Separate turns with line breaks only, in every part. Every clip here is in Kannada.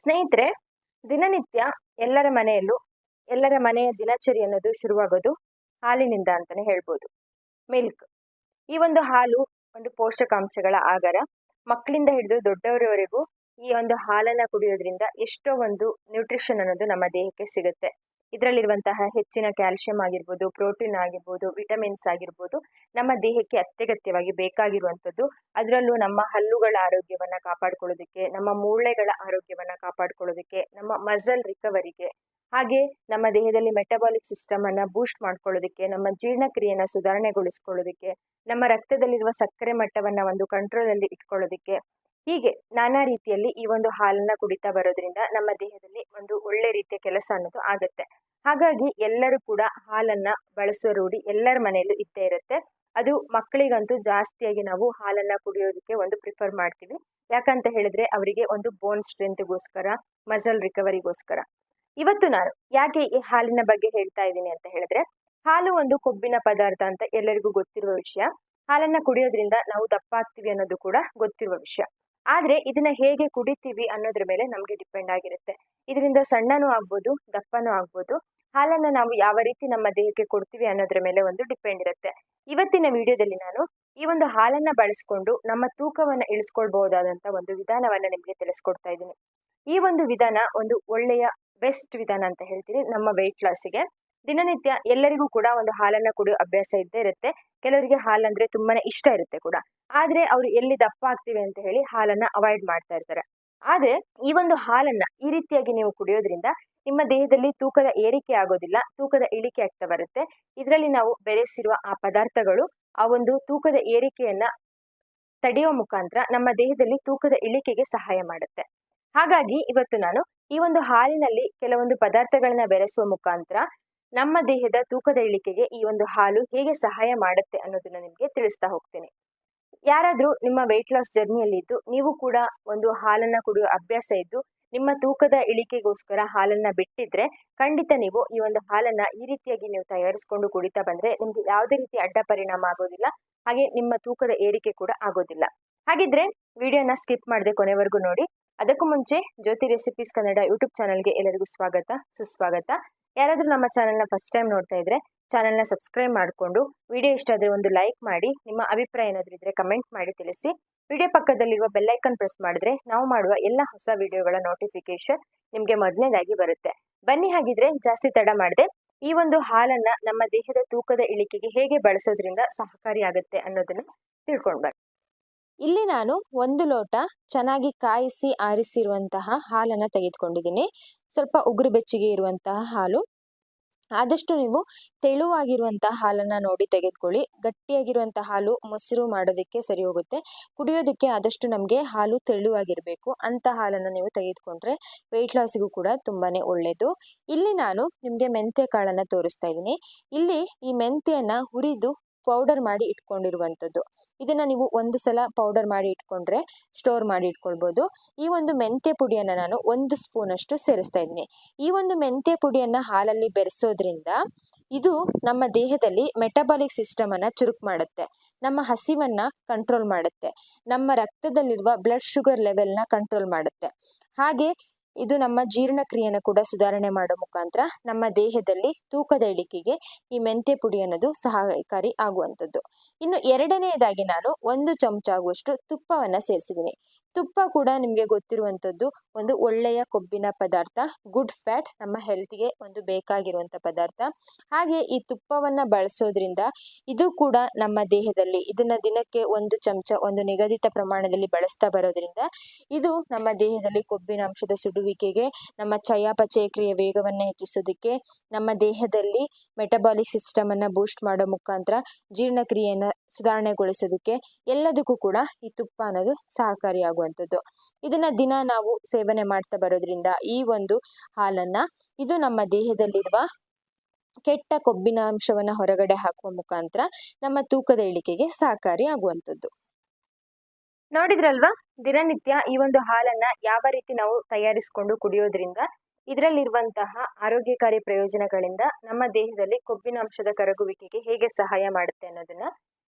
ಸ್ನೇಹಿತರೆ, ದಿನನಿತ್ಯ ಎಲ್ಲರ ಮನೆಯಲ್ಲೂ ಎಲ್ಲರ ಮನೆಯ ದಿನಚರಿ ಅನ್ನೋದು ಶುರುವಾಗೋದು ಹಾಲಿನಿಂದ ಅಂತಾನೆ ಹೇಳ್ಬೋದು. ಮಿಲ್ಕ್. ಈ ಒಂದು ಹಾಲು ಒಂದು ಪೋಷಕಾಂಶಗಳ ಆಗರ. ಮಕ್ಕಳಿಂದ ಹಿಡಿದು ದೊಡ್ಡವರವರೆಗೂ ಈ ಒಂದು ಹಾಲನ್ನ ಕುಡಿಯೋದ್ರಿಂದ ಎಷ್ಟೋ ಒಂದು ನ್ಯೂಟ್ರಿಷನ್ ಅನ್ನೋದು ನಮ್ಮ ದೇಹಕ್ಕೆ ಸಿಗುತ್ತೆ. ಇದರಲ್ಲಿರುವಂತಹ ಹೆಚ್ಚಿನ ಕ್ಯಾಲ್ಸಿಯಂ ಆಗಿರ್ಬೋದು, ಪ್ರೋಟೀನ್ ಆಗಿರ್ಬೋದು, ವಿಟಮಿನ್ಸ್ ಆಗಿರ್ಬೋದು, ನಮ್ಮ ದೇಹಕ್ಕೆ ಅತ್ಯಗತ್ಯವಾಗಿ ಬೇಕಾಗಿರುವಂಥದ್ದು. ಅದರಲ್ಲೂ ನಮ್ಮ ಹಲ್ಲುಗಳ ಆರೋಗ್ಯವನ್ನ ಕಾಪಾಡ್ಕೊಳ್ಳೋದಕ್ಕೆ, ನಮ್ಮ ಮೂಳೆಗಳ ಆರೋಗ್ಯವನ್ನ ಕಾಪಾಡ್ಕೊಳ್ಳೋದಕ್ಕೆ, ನಮ್ಮ ಮಸಲ್ ರಿಕವರಿಗೆ, ಹಾಗೆ ನಮ್ಮ ದೇಹದಲ್ಲಿ ಮೆಟಬಾಲಿಕ್ ಸಿಸ್ಟಮ್ ಅನ್ನ ಬೂಸ್ಟ್ ಮಾಡ್ಕೊಳ್ಳೋದಕ್ಕೆ, ನಮ್ಮ ಜೀರ್ಣಕ್ರಿಯೆಯನ್ನ ಸುಧಾರಣೆಗೊಳಿಸ್ಕೊಳ್ಳೋದಕ್ಕೆ, ನಮ್ಮ ರಕ್ತದಲ್ಲಿರುವ ಸಕ್ಕರೆ ಮಟ್ಟವನ್ನ ಒಂದು ಕಂಟ್ರೋಲ್ ಅಲ್ಲಿ ಇಟ್ಕೊಳ್ಳೋದಕ್ಕೆ, ಹೀಗೆ ನಾನಾ ರೀತಿಯಲ್ಲಿ ಈ ಒಂದು ಹಾಲನ್ನ ಕುಡಿತಾ ಬರೋದ್ರಿಂದ ನಮ್ಮ ದೇಹದಲ್ಲಿ ಒಂದು ಒಳ್ಳೆ ರೀತಿಯ ಕೆಲಸ ಅನ್ನೋದು ಆಗತ್ತೆ. ಹಾಗಾಗಿ ಎಲ್ಲರೂ ಕೂಡ ಹಾಲನ್ನ ಬಳಸುವ ರೂಢಿ ಎಲ್ಲರ ಮನೆಯಲ್ಲೂ ಇದ್ದೇ ಇರುತ್ತೆ. ಅದು ಮಕ್ಕಳಿಗಂತೂ ಜಾಸ್ತಿಯಾಗಿ ನಾವು ಹಾಲನ್ನ ಕುಡಿಯೋದಕ್ಕೆ ಒಂದು ಪ್ರಿಫರ್ ಮಾಡ್ತೀವಿ. ಯಾಕಂತ ಹೇಳಿದ್ರೆ ಅವರಿಗೆ ಒಂದು ಬೋನ್ ಸ್ಟ್ರೆಂತ್ಗೋಸ್ಕರ, ಮಸಲ್ ರಿಕವರಿಗೋಸ್ಕರ. ಇವತ್ತು ನಾನು ಯಾಕೆ ಈ ಹಾಲಿನ ಬಗ್ಗೆ ಹೇಳ್ತಾ ಇದ್ದೀನಿ ಅಂತ ಹೇಳಿದ್ರೆ, ಹಾಲು ಒಂದು ಕೊಬ್ಬಿನ ಪದಾರ್ಥ ಅಂತ ಎಲ್ಲರಿಗೂ ಗೊತ್ತಿರುವ ವಿಷಯ. ಹಾಲನ್ನ ಕುಡಿಯೋದ್ರಿಂದ ನಾವು ದಪ್ಪ ಆಗ್ತೀವಿ ಅನ್ನೋದು ಕೂಡ ಗೊತ್ತಿರುವ ವಿಷಯ. ಆದ್ರೆ ಇದನ್ನ ಹೇಗೆ ಕುಡಿತೀವಿ ಅನ್ನೋದ್ರ ಮೇಲೆ ನಮ್ಗೆ ಡಿಪೆಂಡ್ ಆಗಿರುತ್ತೆ. ಇದರಿಂದ ಸಣ್ಣನೂ ಆಗ್ಬೋದು, ದಪ್ಪನೂ ಆಗ್ಬೋದು. ಹಾಲನ್ನ ನಾವು ಯಾವ ರೀತಿ ನಮ್ಮ ದೇಹಕ್ಕೆ ಕೊಡ್ತೀವಿ ಅನ್ನೋದ್ರ ಮೇಲೆ ಒಂದು ಡಿಪೆಂಡ್ ಇರುತ್ತೆ. ಇವತ್ತಿನ ವಿಡಿಯೋದಲ್ಲಿ ನಾನು ಈ ಒಂದು ಹಾಲನ್ನ ಬಳಸ್ಕೊಂಡು ನಮ್ಮ ತೂಕವನ್ನ ಇಳಿಸ್ಕೊಳ್ಬಹುದಾದಂತ ಒಂದು ವಿಧಾನವನ್ನ ನಿಮ್ಗೆ ತಿಳಿಸ್ಕೊಡ್ತಾ ಇದ್ದೀನಿ. ಈ ಒಂದು ವಿಧಾನ ಒಂದು ಒಳ್ಳೆಯ ಬೆಸ್ಟ್ ವಿಧಾನ ಅಂತ ಹೇಳ್ತೀನಿ ನಮ್ಮ ವೆಯ್ಟ್ ಲಾಸಿಗೆ. ದಿನನಿತ್ಯ ಎಲ್ಲರಿಗೂ ಕೂಡ ಒಂದು ಹಾಲನ್ನ ಕುಡಿಯೋ ಅಭ್ಯಾಸ ಇದ್ದೇ ಇರುತ್ತೆ. ಕೆಲವರಿಗೆ ಹಾಲಂದ್ರೆ ತುಂಬಾನೇ ಇಷ್ಟ ಇರುತ್ತೆ ಕೂಡ. ಆದ್ರೆ ಅವ್ರು ಎಲ್ಲಿ ದಪ್ಪ ಆಗ್ತಿವೆ ಅಂತ ಹೇಳಿ ಹಾಲನ್ನ ಅವಾಯ್ಡ್ ಮಾಡ್ತಾ ಇರ್ತಾರೆ. ಆದ್ರೆ ಈ ಒಂದು ಹಾಲನ್ನ ಈ ರೀತಿಯಾಗಿ ನೀವು ಕುಡಿಯೋದ್ರಿಂದ ನಿಮ್ಮ ದೇಹದಲ್ಲಿ ತೂಕದ ಏರಿಕೆ ಆಗೋದಿಲ್ಲ, ತೂಕದ ಇಳಿಕೆ ಆಗ್ತಾ ಬರುತ್ತೆ. ಇದರಲ್ಲಿ ನಾವು ಬೆರೆಸಿರುವ ಆ ಪದಾರ್ಥಗಳು ಆ ಒಂದು ತೂಕದ ಏರಿಕೆಯನ್ನ ತಡೆಯೋ ಮುಖಾಂತರ ನಮ್ಮ ದೇಹದಲ್ಲಿ ತೂಕದ ಇಳಿಕೆಗೆ ಸಹಾಯ ಮಾಡುತ್ತೆ. ಹಾಗಾಗಿ ಇವತ್ತು ನಾನು ಈ ಒಂದು ಹಾಲಿನಲ್ಲಿ ಕೆಲವೊಂದು ಪದಾರ್ಥಗಳನ್ನ ಬೆರೆಸುವ ಮುಖಾಂತರ ನಮ್ಮ ದೇಹದ ತೂಕದ ಇಳಿಕೆಗೆ ಈ ಒಂದು ಹಾಲು ಹೇಗೆ ಸಹಾಯ ಮಾಡುತ್ತೆ ಅನ್ನೋದನ್ನ ನಿಮ್ಗೆ ತಿಳಿಸ್ತಾ ಹೋಗ್ತೀನಿ. ಯಾರಾದ್ರೂ ನಿಮ್ಮ ವೆಯ್ಟ್ ಲಾಸ್ ಜರ್ನಿಯಲ್ಲಿ ಇದ್ದು ನೀವು ಕೂಡ ಒಂದು ಹಾಲನ್ನ ಕುಡಿಯೋ ಅಭ್ಯಾಸ ಇದ್ದು ನಿಮ್ಮ ತೂಕದ ಇಳಿಕೆಗೋಸ್ಕರ ಹಾಲನ್ನ ಬಿಟ್ಟಿದ್ರೆ, ಖಂಡಿತ ನೀವು ಈ ಒಂದು ಹಾಲನ್ನ ಈ ರೀತಿಯಾಗಿ ನೀವು ತಯಾರಿಸ್ಕೊಂಡು ಕುಡಿತಾ ಬಂದ್ರೆ ನಿಮ್ಗೆ ಯಾವುದೇ ರೀತಿ ಅಡ್ಡ ಪರಿಣಾಮ ಆಗೋದಿಲ್ಲ, ಹಾಗೆ ನಿಮ್ಮ ತೂಕದ ಏರಿಕೆ ಕೂಡ ಆಗೋದಿಲ್ಲ. ಹಾಗಿದ್ರೆ ವಿಡಿಯೋನ ಸ್ಕಿಪ್ ಮಾಡದೆ ಕೊನೆವರೆಗೂ ನೋಡಿ. ಅದಕ್ಕೂ ಮುಂಚೆ ಜ್ಯೋತಿ ರೆಸಿಪೀಸ್ ಕನ್ನಡ ಯೂಟ್ಯೂಬ್ ಚಾನಲ್ಗೆ ಎಲ್ಲರಿಗೂ ಸ್ವಾಗತ, ಸುಸ್ವಾಗತ. ಯಾರಾದ್ರೂ ನಮ್ಮ ಚಾನಲ್ನ ಫಸ್ಟ್ ಟೈಮ್ ನೋಡ್ತಾ ಇದ್ರೆ ಚಾನಲ್ನ ಸಬ್ಸ್ಕ್ರೈಬ್ ಮಾಡಿಕೊಂಡು, ವಿಡಿಯೋ ಇಷ್ಟ ಆದ್ರೆ ಒಂದು ಲೈಕ್ ಮಾಡಿ, ನಿಮ್ಮ ಅಭಿಪ್ರಾಯ ಏನಾದ್ರೂ ಇದ್ರೆ ಕಮೆಂಟ್ ಮಾಡಿ ತಿಳಿಸಿ. ವಿಡಿಯೋ ಪಕ್ಕದಲ್ಲಿರುವ ಬೆಲ್ಲೈಕನ್ ಪ್ರೆಸ್ ಮಾಡಿದ್ರೆ ನಾವು ಮಾಡುವ ಎಲ್ಲ ಹೊಸ ವಿಡಿಯೋಗಳ ನೋಟಿಫಿಕೇಶನ್ ನಿಮ್ಗೆ ಮೊದಲನೇದಾಗಿ ಬರುತ್ತೆ. ಬನ್ನಿ ಹಾಗಿದ್ರೆ ಜಾಸ್ತಿ ತಡ ಮಾಡದೆ ಈ ಒಂದು ಹಾಲನ್ನ ನಮ್ಮ ದೇಹದ ತೂಕದ ಇಳಿಕೆಗೆ ಹೇಗೆ ಬಳಸೋದ್ರಿಂದ ಸಹಕಾರಿಯಾಗುತ್ತೆ ಅನ್ನೋದನ್ನ ತಿಳ್ಕೊಂಡ್ ಬನ್ನಿ. ಇಲ್ಲಿ ನಾನು 1 ಲೋಟ ಚೆನ್ನಾಗಿ ಕಾಯಿಸಿ ಆರಿಸಿರುವಂತಹ ಹಾಲನ್ನ ತೆಗೆದುಕೊಂಡಿದ್ದೀನಿ. ಸ್ವಲ್ಪ ಉಗುರು ಬೆಚ್ಚಗೆ ಇರುವಂತಹ ಹಾಲು. ಆದಷ್ಟು ನೀವು ತೆಳುವಾಗಿರುವಂತಹ ಹಾಲನ್ನ ನೋಡಿ ತೆಗೆದುಕೊಳ್ಳಿ. ಗಟ್ಟಿಯಾಗಿರುವಂತಹ ಹಾಲು ಮೊಸರು ಮಾಡೋದಕ್ಕೆ ಸರಿ ಹೋಗುತ್ತೆ. ಕುಡಿಯೋದಕ್ಕೆ ಆದಷ್ಟು ನಮಗೆ ಹಾಲು ತೆಳುವಾಗಿರ್ಬೇಕು ಅಂತ ಹಾಲನ್ನ ನೀವು ತೆಗೆದುಕೊಂಡ್ರೆ ವೆಯ್ಟ್ ಲಾಸಿಗೂ ಕೂಡ ತುಂಬಾನೇ ಒಳ್ಳೇದು. ಇಲ್ಲಿ ನಾನು ನಿಮ್ಗೆ ಮೆಂತ್ಯ ಕಾಳನ್ನ ತೋರಿಸ್ತಾ ಇದ್ದೀನಿ. ಇಲ್ಲಿ ಈ ಮೆಂತ್ಯನ ಹುರಿದು ಪೌಡರ್ ಮಾಡಿ ಇಟ್ಕೊಂಡಿರುವಂಥದ್ದು. ಇದನ್ನ ನೀವು ಒಂದು ಸಲ ಪೌಡರ್ ಮಾಡಿ ಇಟ್ಕೊಂಡ್ರೆ ಸ್ಟೋರ್ ಮಾಡಿ ಇಟ್ಕೊಳ್ಬಹುದು. ಈ ಒಂದು ಮೆಂತ್ಯ ಪುಡಿಯನ್ನ ನಾನು 1 ಸ್ಪೂನ್ ಅಷ್ಟು ಸೇರಿಸ್ತಾ ಇದ್ದೀನಿ. ಈ ಒಂದು ಮೆಂತ್ಯ ಪುಡಿಯನ್ನ ಹಾಲಲ್ಲಿ ಬೆರೆಸೋದ್ರಿಂದ ಇದು ನಮ್ಮ ದೇಹದಲ್ಲಿ ಮೆಟಬಾಲಿಕ್ ಸಿಸ್ಟಮ್ ಅನ್ನ ಚುರುಕು ಮಾಡುತ್ತೆ, ನಮ್ಮ ಹಸಿವನ್ನ ಕಂಟ್ರೋಲ್ ಮಾಡುತ್ತೆ, ನಮ್ಮ ರಕ್ತದಲ್ಲಿರುವ ಬ್ಲಡ್ ಶುಗರ್ ಲೆವೆಲ್ನ ಕಂಟ್ರೋಲ್ ಮಾಡುತ್ತೆ. ಹಾಗೆ ಇದು ನಮ್ಮ ಜೀರ್ಣಕ್ರಿಯೆಯನ್ನು ಕೂಡ ಸುಧಾರಣೆ ಮಾಡೋ ಮುಖಾಂತರ ನಮ್ಮ ದೇಹದಲ್ಲಿ ತೂಕದ ಇಳಿಕೆಗೆ ಈ ಮೆಂತ್ಯ ಪುಡಿ ಅನ್ನೋದು ಸಹಕಾರಿ ಆಗುವಂಥದ್ದು. ಇನ್ನು ಎರಡನೆಯದಾಗಿ ನಾನು 1 ಚಮಚ ಆಗುವಷ್ಟು ತುಪ್ಪವನ್ನ ಸೇರಿಸಿದ್ದೀನಿ. ತುಪ್ಪ ಕೂಡ ನಿಮಗೆ ಗೊತ್ತಿರುವಂಥದ್ದು ಒಂದು ಒಳ್ಳೆಯ ಕೊಬ್ಬಿನ ಪದಾರ್ಥ, ಗುಡ್ ಫ್ಯಾಟ್, ನಮ್ಮ ಹೆಲ್ತ್ಗೆ ಒಂದು ಬೇಕಾಗಿರುವಂಥ ಪದಾರ್ಥ. ಹಾಗೆ ಈ ತುಪ್ಪವನ್ನ ಬಳಸೋದ್ರಿಂದ ಇದು ಕೂಡ ನಮ್ಮ ದೇಹದಲ್ಲಿ ಇದನ್ನ ದಿನಕ್ಕೆ 1 ಚಮಚ ಒಂದು ನಿಗದಿತ ಪ್ರಮಾಣದಲ್ಲಿ ಬಳಸ್ತಾ ಬರೋದ್ರಿಂದ ಇದು ನಮ್ಮ ದೇಹದಲ್ಲಿ ಕೊಬ್ಬಿನ ಅಂಶದ ಸುಡುವಿಕೆಗೆ, ನಮ್ಮ ಚಯಾಪಚಯ ಕ್ರಿಯೆ ವೇಗವನ್ನ ಹೆಚ್ಚಿಸೋದಕ್ಕೆ, ನಮ್ಮ ದೇಹದಲ್ಲಿ ಮೆಟಬಾಲಿಕ್ ಸಿಸ್ಟಮ್ ಅನ್ನ ಬೂಸ್ಟ್ ಮಾಡೋ ಮುಖಾಂತರ ಜೀರ್ಣಕ್ರಿಯೆಯನ್ನ ಸುಧಾರಣೆಗೊಳಿಸೋದಕ್ಕೆ ಎಲ್ಲದಕ್ಕೂ ಕೂಡ ಈ ತುಪ್ಪ ಅನ್ನೋದು ಸಹಕಾರಿಯಾಗುವಂಥದ್ದು. ಇದನ್ನ ದಿನ ನಾವು ಸೇವನೆ ಮಾಡ್ತಾ ಬರೋದ್ರಿಂದ ಈ ಒಂದು ಹಾಲನ್ನ ಇದು ನಮ್ಮ ದೇಹದಲ್ಲಿರುವ ಕೆಟ್ಟ ಕೊಬ್ಬಿನ ಅಂಶವನ್ನ ಹೊರಗಡೆ ಹಾಕುವ ಮುಖಾಂತರ ನಮ್ಮ ತೂಕದ ಇಳಿಕೆಗೆ ಸಹಕಾರಿ ಆಗುವಂಥದ್ದು. ನೋಡಿದ್ರಲ್ವಾ, ದಿನನಿತ್ಯ ಈ ಒಂದು ಹಾಲನ್ನ ಯಾವ ರೀತಿ ನಾವು ತಯಾರಿಸಿಕೊಂಡು ಕುಡಿಯೋದ್ರಿಂದ ಇದರಲ್ಲಿರುವಂತಹ ಆರೋಗ್ಯಕಾರಿ ಪ್ರಯೋಜನಗಳಿಂದ ನಮ್ಮ ದೇಹದಲ್ಲಿ ಕೊಬ್ಬಿನ ಅಂಶದ ಕರಗುವಿಕೆಗೆ ಹೇಗೆ ಸಹಾಯ ಮಾಡುತ್ತೆ ಅನ್ನೋದನ್ನ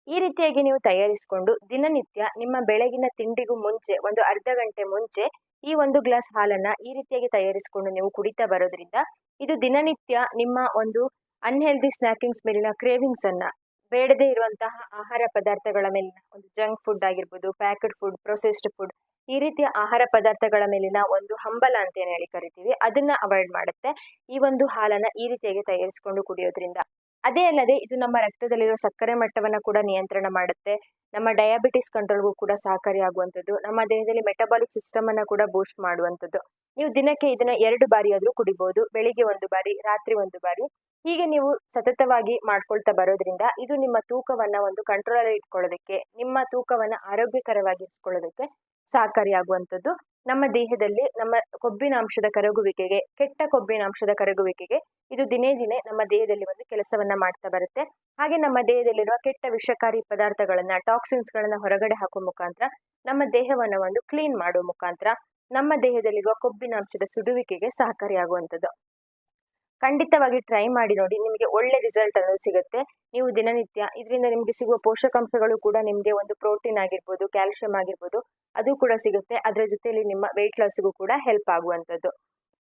ಈ ರೀತಿಯಾಗಿ ನೀವು ತಯಾರಿಸಿಕೊಂಡು ದಿನನಿತ್ಯ ನಿಮ್ಮ ಬೆಳಗಿನ ತಿಂಡಿಗೂ ಮುಂಚೆ ಒಂದು ಅರ್ಧ ಗಂಟೆ ಮುಂಚೆ ಈ ಒಂದು ಗ್ಲಾಸ್ ಹಾಲನ್ನ ಈ ರೀತಿಯಾಗಿ ತಯಾರಿಸಿಕೊಂಡು ನೀವು ಕುಡಿತಾ ಬರೋದ್ರಿಂದ ಇದು ದಿನನಿತ್ಯ ನಿಮ್ಮ ಒಂದು ಅನ್ಹೆಲ್ದಿ ಸ್ನಾಕಿಂಗ್ಸ್ ಮೇಲಿನ ಕ್ರೇವಿಂಗ್ಸ್ ಅನ್ನ, ಬೇಡದೇ ಇರುವಂತಹ ಆಹಾರ ಪದಾರ್ಥಗಳ ಮೇಲಿನ ಒಂದು ಜಂಕ್ ಫುಡ್ ಆಗಿರ್ಬೋದು, ಪ್ಯಾಕೆಟ್ ಫುಡ್, ಪ್ರೊಸೆಸ್ಡ್ ಫುಡ್, ಈ ರೀತಿಯ ಆಹಾರ ಪದಾರ್ಥಗಳ ಮೇಲಿನ ಒಂದು ಹಂಬಲ ಅಂತ ಏನ್ ಹೇಳಿ ಕರಿತೀವಿ, ಅದನ್ನ ಅವಾಯ್ಡ್ ಮಾಡುತ್ತೆ ಈ ಒಂದು ಹಾಲನ್ನ ಈ ರೀತಿಯಾಗಿ ತಯಾರಿಸಿಕೊಂಡು ಕುಡಿಯೋದ್ರಿಂದ. ಅದೇ ಅಲ್ಲದೆ ಇದು ನಮ್ಮ ರಕ್ತದಲ್ಲಿರುವ ಸಕ್ಕರೆ ಮಟ್ಟವನ್ನ ಕೂಡ ನಿಯಂತ್ರಣ ಮಾಡುತ್ತೆ, ನಮ್ಮ ಡಯಾಬಿಟಿಸ್ ಕಂಟ್ರೋಲ್ಗೂ ಕೂಡ ಸಹಕಾರಿಯಾಗುವಂಥದ್ದು, ನಮ್ಮ ದೇಹದಲ್ಲಿ ಮೆಟಬಾಲಿಕ್ ಸಿಸ್ಟಮ್ ಅನ್ನ ಕೂಡ ಬೂಸ್ಟ್ ಮಾಡುವಂಥದ್ದು. ನೀವು ದಿನಕ್ಕೆ ಇದನ್ನ 2 ಬಾರಿ ಆದ್ರೂ ಕುಡಿಬಹುದು, ಬೆಳಿಗ್ಗೆ 1 ಬಾರಿ, ರಾತ್ರಿ 1 ಬಾರಿ. ಹೀಗೆ ನೀವು ಸತತವಾಗಿ ಮಾಡ್ಕೊಳ್ತಾ ಬರೋದ್ರಿಂದ ಇದು ನಿಮ್ಮ ತೂಕವನ್ನ ಒಂದು ಕಂಟ್ರೋಲ್ ಅಲ್ಲಿ ಇಟ್ಕೊಳ್ಳೋದಕ್ಕೆ, ನಿಮ್ಮ ತೂಕವನ್ನ ಆರೋಗ್ಯಕರವಾಗಿರಿಸಿಕೊಳ್ಳೋದಕ್ಕೆ ಸಹಕಾರಿಯಾಗುವಂಥದ್ದು. ನಮ್ಮ ದೇಹದಲ್ಲಿ ನಮ್ಮ ಕೊಬ್ಬಿನಾಂಶದ ಕರಗುವಿಕೆಗೆ, ಕೆಟ್ಟ ಕೊಬ್ಬಿನಾಂಶದ ಕರಗುವಿಕೆಗೆ ಇದು ದಿನೇ ದಿನೇ ನಮ್ಮ ದೇಹದಲ್ಲಿ ಒಂದು ಕೆಲಸವನ್ನ ಮಾಡ್ತಾ ಬರುತ್ತೆ. ಹಾಗೆ ನಮ್ಮ ದೇಹದಲ್ಲಿರುವ ಕೆಟ್ಟ ವಿಷಕಾರಿ ಪದಾರ್ಥಗಳನ್ನ, ಟಾಕ್ಸಿನ್ಸ್ ಗಳನ್ನ ಹೊರಗಡೆ ಹಾಕುವ ಮುಖಾಂತರ ನಮ್ಮ ದೇಹವನ್ನ ಒಂದು ಕ್ಲೀನ್ ಮಾಡುವ ಮುಖಾಂತರ ನಮ್ಮ ದೇಹದಲ್ಲಿರುವ ಕೊಬ್ಬಿನಾಂಶದ ಸುಡುವಿಕೆಗೆ ಸಹಕಾರಿಯಾಗುವಂಥದ್ದು. ಖಂಡಿತವಾಗಿ ಟ್ರೈ ಮಾಡಿ ನೋಡಿ, ನಿಮಗೆ ಒಳ್ಳೆ ರಿಸಲ್ಟ್ ಅನ್ನೋದು ಸಿಗುತ್ತೆ. ನೀವು ದಿನನಿತ್ಯ ಇದರಿಂದ ನಿಮ್ಗೆ ಸಿಗುವ ಪೋಷಕಾಂಶಗಳು ಕೂಡ ನಿಮ್ಗೆ ಒಂದು ಪ್ರೋಟೀನ್ ಆಗಿರ್ಬೋದು, ಕ್ಯಾಲ್ಸಿಯಂ ಆಗಿರ್ಬೋದು, ಅದು ಕೂಡ ಸಿಗುತ್ತೆ. ಅದರ ಜೊತೆಯಲ್ಲಿ ನಿಮ್ಮ ವೆಯ್ಟ್ ಲಾಸ್ಗೂ ಕೂಡ ಹೆಲ್ಪ್ ಆಗುವಂಥದ್ದು.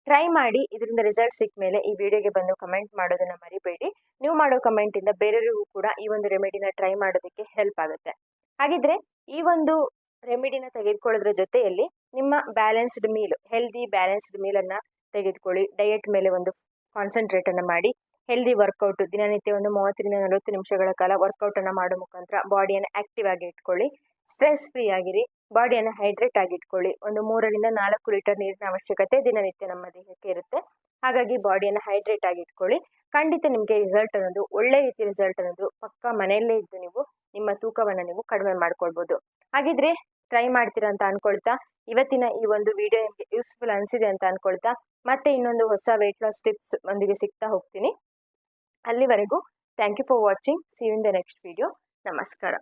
ಟ್ರೈ ಮಾಡಿ, ಇದರಿಂದ ರಿಸಲ್ಟ್ ಸಿಕ್ಕ ಮೇಲೆ ಈ ವಿಡಿಯೋಗೆ ಬಂದು ಕಮೆಂಟ್ ಮಾಡೋದನ್ನ ಮರಿಬೇಡಿ. ನೀವು ಮಾಡೋ ಕಮೆಂಟ್ ಇಂದ ಬೇರೆಯವರಿಗೂ ಕೂಡ ಈ ಒಂದು ರೆಮಿಡಿನ ಟ್ರೈ ಮಾಡೋದಕ್ಕೆ ಹೆಲ್ಪ್ ಆಗುತ್ತೆ. ಹಾಗಿದ್ರೆ ಈ ಒಂದು ರೆಮಿಡಿನ ತೆಗೆದುಕೊಳ್ಳೋದ್ರ ಜೊತೆಯಲ್ಲಿ ನಿಮ್ಮ balanced meal, healthy balanced meal ಅನ್ನ ತೆಗೆದುಕೊಳ್ಳಿ. ಡಯಟ್ ಮೇಲೆ ಒಂದು ಕಾನ್ಸಂಟ್ರೇಟ್ ಅನ್ನ ಮಾಡಿ, ಹೆಲ್ದಿ ವರ್ಕೌಟ್ ದಿನನಿತ್ಯ ಒಂದು 30ರಿಂದ 40 ನಿಮಿಷಗಳ ಕಾಲ ವರ್ಕೌಟ್ ಅನ್ನ ಮಾಡೋ ಮುಖಾಂತರ ಬಾಡಿಯನ್ನು ಆಕ್ಟಿವ್ ಆಗಿ ಇಟ್ಕೊಳ್ಳಿ. ಸ್ಟ್ರೆಸ್ ಫ್ರೀ ಆಗಿರಿ, ಬಾಡಿಯನ್ನು ಹೈಡ್ರೇಟ್ ಆಗಿ ಇಟ್ಕೊಳ್ಳಿ. ಒಂದು 3ರಿಂದ 4 ಲೀಟರ್ ನೀರಿನ ಅವಶ್ಯಕತೆ ದಿನನಿತ್ಯ ನಮ್ಮ ದೇಹಕ್ಕೆ ಇರುತ್ತೆ. ಹಾಗಾಗಿ ಬಾಡಿಯನ್ನು ಹೈಡ್ರೇಟ್ ಆಗಿ ಇಟ್ಕೊಳ್ಳಿ. ಖಂಡಿತ ನಿಮಗೆ ರಿಸಲ್ಟ್ ಅನ್ನೋದು, ಒಳ್ಳೆ ರೀತಿಯ ರಿಸಲ್ಟ್ ಅನ್ನೋದು ಪಕ್ಕ ಮನೆಯಲ್ಲೇ ಇದ್ದು ನೀವು ನಿಮ್ಮ ತೂಕವನ್ನ ನೀವು ಕಡಿಮೆ ಮಾಡ್ಕೊಳ್ಬಹುದು. ಹಾಗಿದ್ರೆ ಟ್ರೈ ಮಾಡ್ತೀರಾ ಅಂತ ಅನ್ಕೊಳ್ತಾ, ಇವತ್ತಿನ ಈ ಒಂದು ವಿಡಿಯೋ ನಿಮಗೆ ಯೂಸ್ಫುಲ್ ಅನ್ಸಿದೆ ಅಂತ ಅನ್ಕೊಳ್ತಾ, ಮತ್ತೆ ಇನ್ನೊಂದು ಹೊಸ ವೆಯ್ಟ್ ಲಾಸ್ ಟಿಪ್ಸ್ ಒಂದಿಗೆ ಸಿಗ್ತಾ ಹೋಗ್ತೀನಿ. ಅಲ್ಲಿವರೆಗೂ thank you for watching. See you in the next video. ನಮಸ್ಕಾರ.